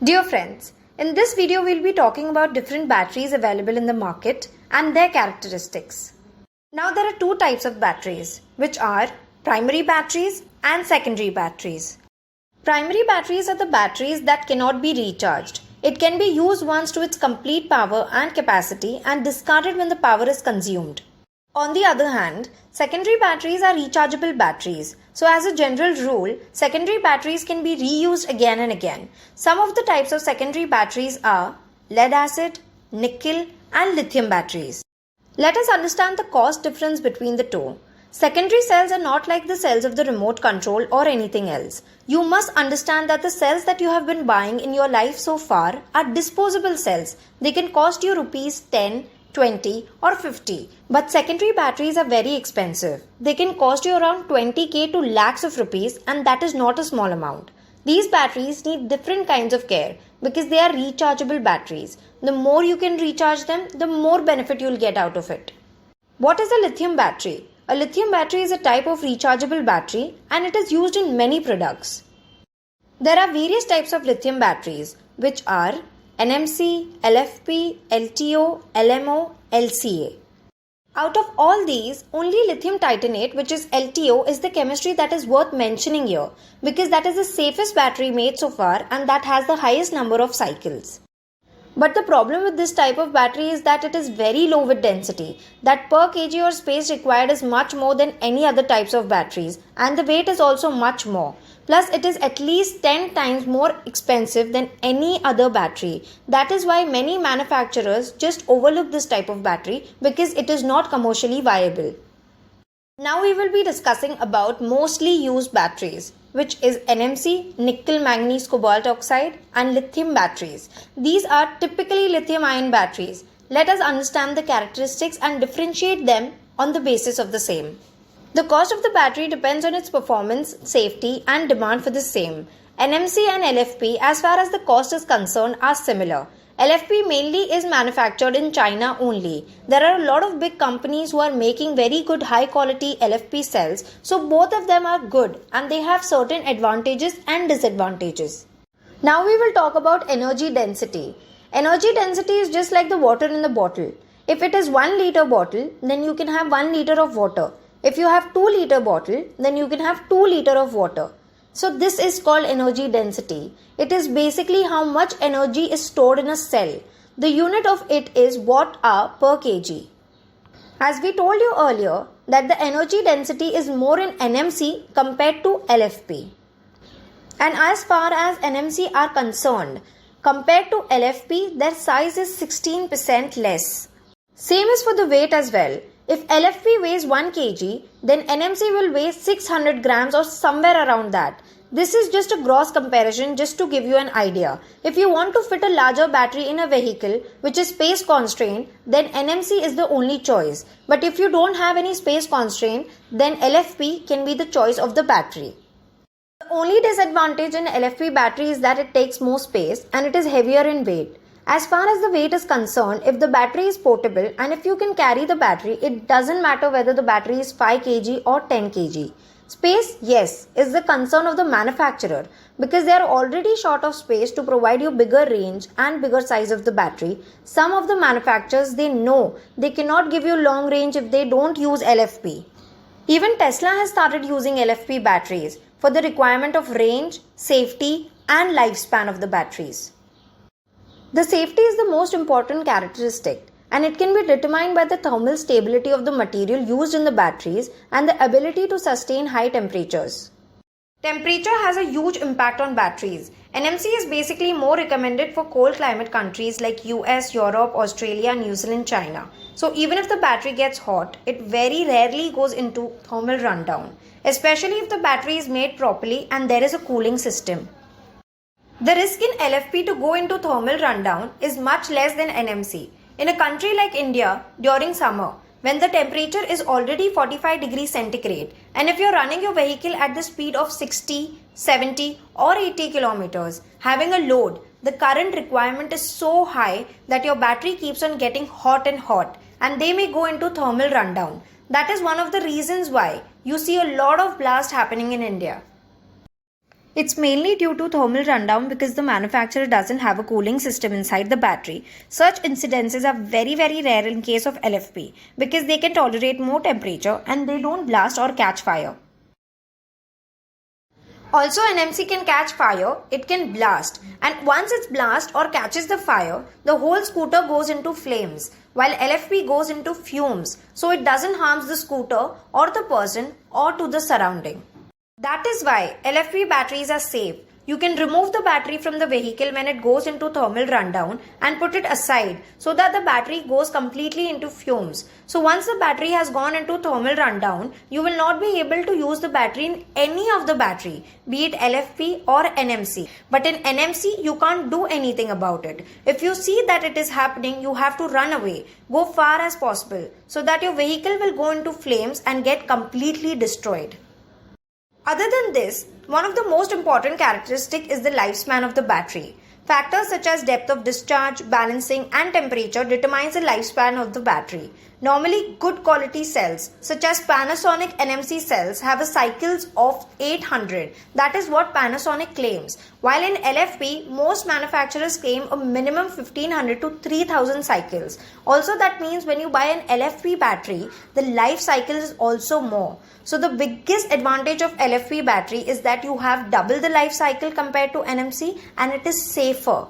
Dear friends, in this video we'll be talking about different batteries available in the market and their characteristics. Now there are two types of batteries, which are primary batteries and secondary batteries. Primary batteries are the batteries that cannot be recharged. It can be used once to its complete power and capacity and discarded when the power is consumed. On the other hand, secondary batteries are rechargeable batteries. So as a general rule, secondary batteries can be reused again and again. Some of the types of secondary batteries are lead acid, nickel and lithium batteries. Let us understand the cost difference between the two. Secondary cells are not like the cells of the remote control or anything else. You must understand that the cells that you have been buying in your life so far are disposable cells. They can cost you rupees 10, 20 or 50. But secondary batteries are very expensive. They can cost you around 20k to lakhs of rupees, and that is not a small amount. These batteries need different kinds of care because they are rechargeable batteries. The more you can recharge them, the more benefit you will get out of it. What is a lithium battery? A lithium battery is a type of rechargeable battery and it is used in many products. There are various types of lithium batteries, which are NMC, LFP, LTO, LMO, LCA. Out of all these, only lithium titanate, which is LTO, is the chemistry that is worth mentioning here because that is the safest battery made so far and that has the highest number of cycles. But the problem with this type of battery is that it is very low with density. That per kg or space required is much more than any other types of batteries, and the weight is also much more. Plus it is at least 10 times more expensive than any other battery. That is why many manufacturers just overlook this type of battery because it is not commercially viable. Now we will be discussing about mostly used batteries, which is NMC, nickel manganese cobalt oxide and lithium batteries. These are typically lithium ion batteries. Let us understand the characteristics and differentiate them on the basis of the same. The cost of the battery depends on its performance, safety and demand for the same. NMC and LFP, as far as the cost is concerned, are similar. LFP mainly is manufactured in China only. There are a lot of big companies who are making very good high quality LFP cells, so both of them are good and they have certain advantages and disadvantages. Now we will talk about energy density. Energy density is just like the water in the bottle. If it is 1 liter bottle, then you can have 1 liter of water. If you have 2 liter bottle, then you can have 2 liter of water. So this is called energy density. It is basically how much energy is stored in a cell. The unit of it is watt-hour per kg. As we told you earlier that the energy density is more in NMC compared to LFP. And as far as NMC are concerned, compared to LFP, their size is 16% less. Same is for the weight as well. If LFP weighs 1 kg, then NMC will weigh 600 grams or somewhere around that. This is just a gross comparison just to give you an idea. If you want to fit a larger battery in a vehicle which is space constrained, then NMC is the only choice. But if you don't have any space constraint, then LFP can be the choice of the battery. The only disadvantage in LFP battery is that it takes more space and it is heavier in weight. As far as the weight is concerned, if the battery is portable and if you can carry the battery, it doesn't matter whether the battery is 5 kg or 10 kg. Space, yes, is the concern of the manufacturer because they are already short of space to provide you bigger range and bigger size of the battery. Some of the manufacturers, they know they cannot give you long range if they don't use LFP. Even Tesla has started using LFP batteries for the requirement of range, safety and lifespan of the batteries. The safety is the most important characteristic and it can be determined by the thermal stability of the material used in the batteries and the ability to sustain high temperatures. Temperature has a huge impact on batteries. NMC is basically more recommended for cold climate countries like US, Europe, Australia, New Zealand, China. So even if the battery gets hot, it very rarely goes into thermal rundown, especially if the battery is made properly and there is a cooling system. The risk in LFP to go into thermal rundown is much less than NMC. In a country like India, during summer, when the temperature is already 45 degrees centigrade and if you're running your vehicle at the speed of 60, 70 or 80 kilometers, having a load, the current requirement is so high that your battery keeps on getting hot and they may go into thermal rundown. That is one of the reasons why you see a lot of blast happening in India. It's mainly due to thermal rundown because the manufacturer doesn't have a cooling system inside the battery. Such incidences are very rare in case of LFP because they can tolerate more temperature and they don't blast or catch fire. Also, NMC can catch fire, it can blast, and once it's blast or catches the fire, the whole scooter goes into flames, while LFP goes into fumes, so it doesn't harm the scooter or the person or to the surrounding. That is why LFP batteries are safe. You can remove the battery from the vehicle when it goes into thermal rundown and put it aside so that the battery goes completely into fumes. So once the battery has gone into thermal rundown, you will not be able to use the battery in any of the battery, be it LFP or NMC. But in NMC, you can't do anything about it. If you see that it is happening, you have to run away, go far as possible so that your vehicle will go into flames and get completely destroyed. Other than this, one of the most important characteristics is the lifespan of the battery. Factors such as depth of discharge, balancing and temperature determines the lifespan of the battery. Normally, good quality cells such as Panasonic NMC cells have a cycles of 800. That is what Panasonic claims. While in LFP, most manufacturers claim a minimum 1500 to 3000 cycles. Also, that means when you buy an LFP battery, the life cycle is also more. So the biggest advantage of LFP battery is that you have double the life cycle compared to NMC and it is safer.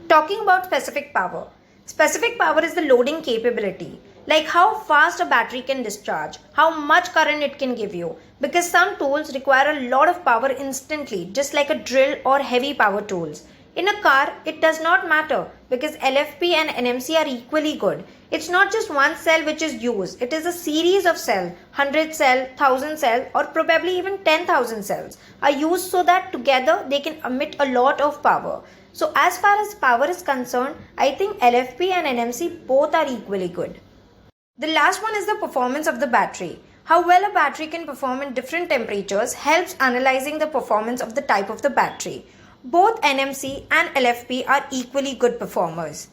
Talking about specific power. Specific power is the loading capability. Like how fast a battery can discharge, how much current it can give you. Because some tools require a lot of power instantly, just like a drill or heavy power tools. In a car, it does not matter because LFP and NMC are equally good. It's not just one cell which is used. It is a series of cells, 100 cell, 1000 cell or probably even 10,000 cells are used so that together they can emit a lot of power. So as far as power is concerned, I think LFP and NMC both are equally good. The last one is the performance of the battery. How well a battery can perform in different temperatures helps analyzing the performance of the type of the battery. Both NMC and LFP are equally good performers.